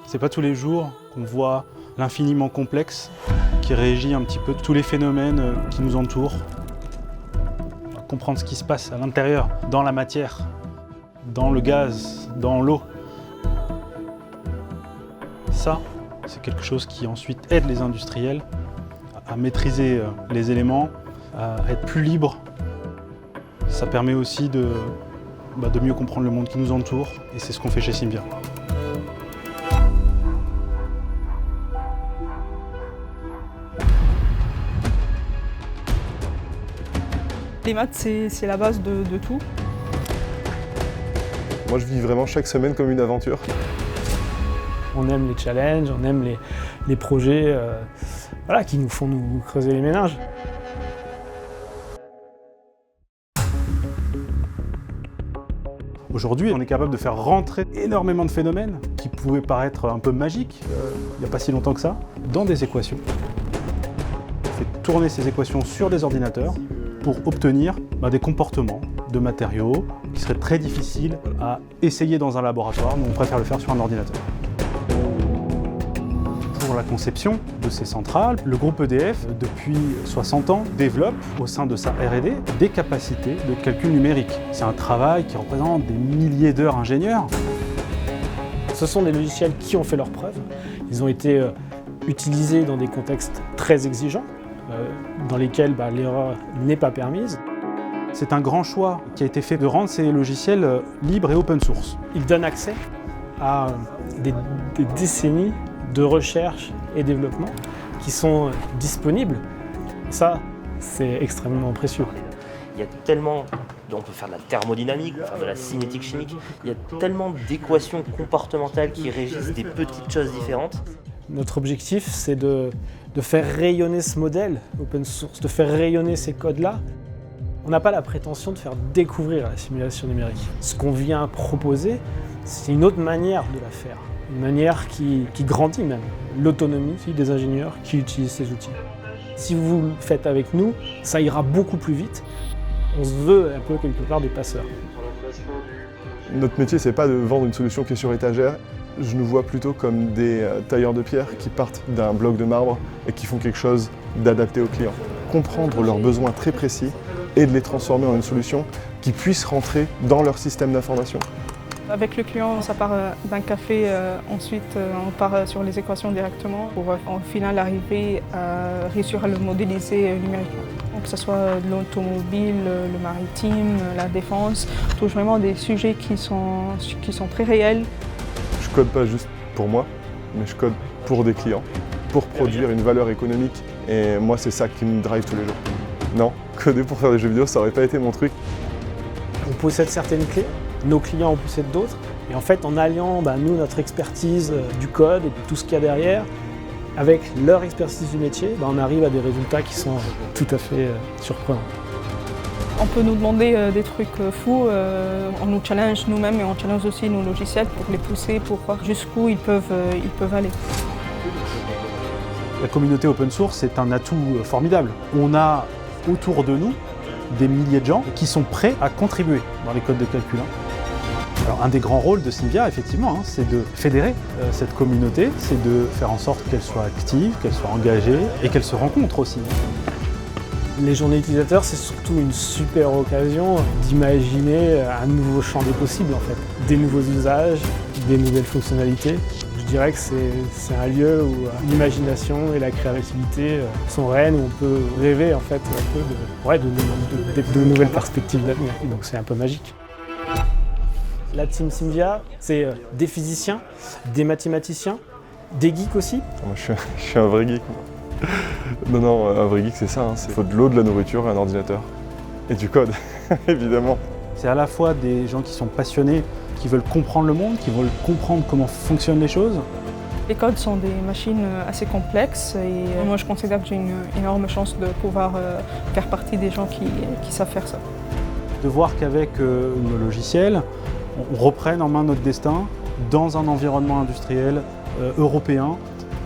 C'est pas tous les jours qu'on voit l'infiniment complexe qui régit un petit peu tous les phénomènes qui nous entourent. Comprendre ce qui se passe à l'intérieur, dans la matière, dans le gaz, dans l'eau. Ça, c'est quelque chose qui ensuite aide les industriels à maîtriser les éléments, à être plus libres. Ça permet aussi de mieux comprendre le monde qui nous entoure, et c'est ce qu'on fait chez Simvia. Les maths, c'est la base de tout. Moi, je vis vraiment chaque semaine comme une aventure. On aime les challenges, on aime les projets qui nous font nous creuser les méninges. Aujourd'hui, on est capable de faire rentrer énormément de phénomènes qui pouvaient paraître un peu magiques, il n'y a pas si longtemps que ça, dans des équations. On fait tourner ces équations sur des ordinateurs pour obtenir des comportements de matériaux qui seraient très difficiles à essayer dans un laboratoire, mais on préfère le faire sur un ordinateur. Pour la conception de ces centrales, le groupe EDF, depuis 60 ans, développe au sein de sa R&D des capacités de calcul numérique. C'est un travail qui représente des milliers d'heures ingénieurs. Ce sont des logiciels qui ont fait leurs preuves. Ils ont été utilisés dans des contextes très exigeants, dans lesquels l'erreur n'est pas permise. C'est un grand choix qui a été fait de rendre ces logiciels libres et open source. Ils donnent accès à des décennies de recherche et développement qui sont disponibles. Ça, c'est extrêmement précieux. Il y a tellement, on peut faire de la thermodynamique, on peut faire de la cinétique chimique, il y a tellement d'équations comportementales qui régissent des petites choses différentes. Notre objectif, c'est de faire rayonner ce modèle open source, de faire rayonner ces codes-là. On n'a pas la prétention de faire découvrir la simulation numérique. Ce qu'on vient proposer, c'est une autre manière de la faire. Une manière qui grandit même, l'autonomie des ingénieurs qui utilisent ces outils. Si vous le faites avec nous, ça ira beaucoup plus vite. On se veut un peu quelque part des passeurs. Notre métier, c'est pas de vendre une solution qui est sur étagère. Je nous vois plutôt comme des tailleurs de pierre qui partent d'un bloc de marbre et qui font quelque chose d'adapté aux clients. Comprendre leurs besoins très précis et de les transformer en une solution qui puisse rentrer dans leur système d'information. Avec le client, ça part d'un café, ensuite on part sur les équations directement pour au final arriver à réussir à le modéliser numériquement. Donc, que ce soit de l'automobile, le maritime, la défense, touche vraiment des sujets qui sont très réels. Je code pas juste pour moi, mais je code pour des clients, pour produire une valeur économique. Et moi, c'est ça qui me drive tous les jours. Non, coder pour faire des jeux vidéo, ça aurait pas été mon truc. On possède certaines clés, nos clients en possèdent d'autres. Et en fait, en alliant nous, notre expertise du code et de tout ce qu'il y a derrière, avec leur expertise du métier, on arrive à des résultats qui sont tout à fait surprenants. On peut nous demander des trucs fous, on nous challenge nous-mêmes et on challenge aussi nos logiciels pour les pousser, pour voir jusqu'où ils peuvent aller. La communauté open source est un atout formidable. On a autour de nous des milliers de gens qui sont prêts à contribuer dans les codes de calcul. Alors, un des grands rôles de Simvia, effectivement, c'est de fédérer cette communauté, c'est de faire en sorte qu'elle soit active, qu'elle soit engagée et qu'elle se rencontre aussi. Les journées utilisateurs, c'est surtout une super occasion d'imaginer un nouveau champ des possibles, en fait. Des nouveaux usages, des nouvelles fonctionnalités. Je dirais que c'est un lieu où l'imagination et la créativité sont reines, où on peut rêver en fait un peu de nouvelles perspectives d'avenir. Donc c'est un peu magique. La team Simvia, c'est des physiciens, des mathématiciens, des geeks aussi. Moi, je suis un vrai geek. Non, un vrai geek, c'est ça. Il faut de l'eau, de la nourriture, un ordinateur et du code, évidemment. C'est à la fois des gens qui sont passionnés, qui veulent comprendre le monde, qui veulent comprendre comment fonctionnent les choses. Les codes sont des machines assez complexes et moi je considère que j'ai une énorme chance de pouvoir faire partie des gens qui savent faire ça. De voir qu'avec nos logiciels, on reprenne en main notre destin dans un environnement industriel européen.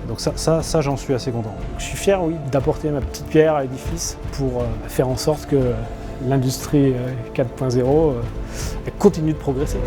Donc ça j'en suis assez content. Je suis fier, oui, d'apporter ma petite pierre à l'édifice pour faire en sorte que l'industrie 4.0 continue de progresser.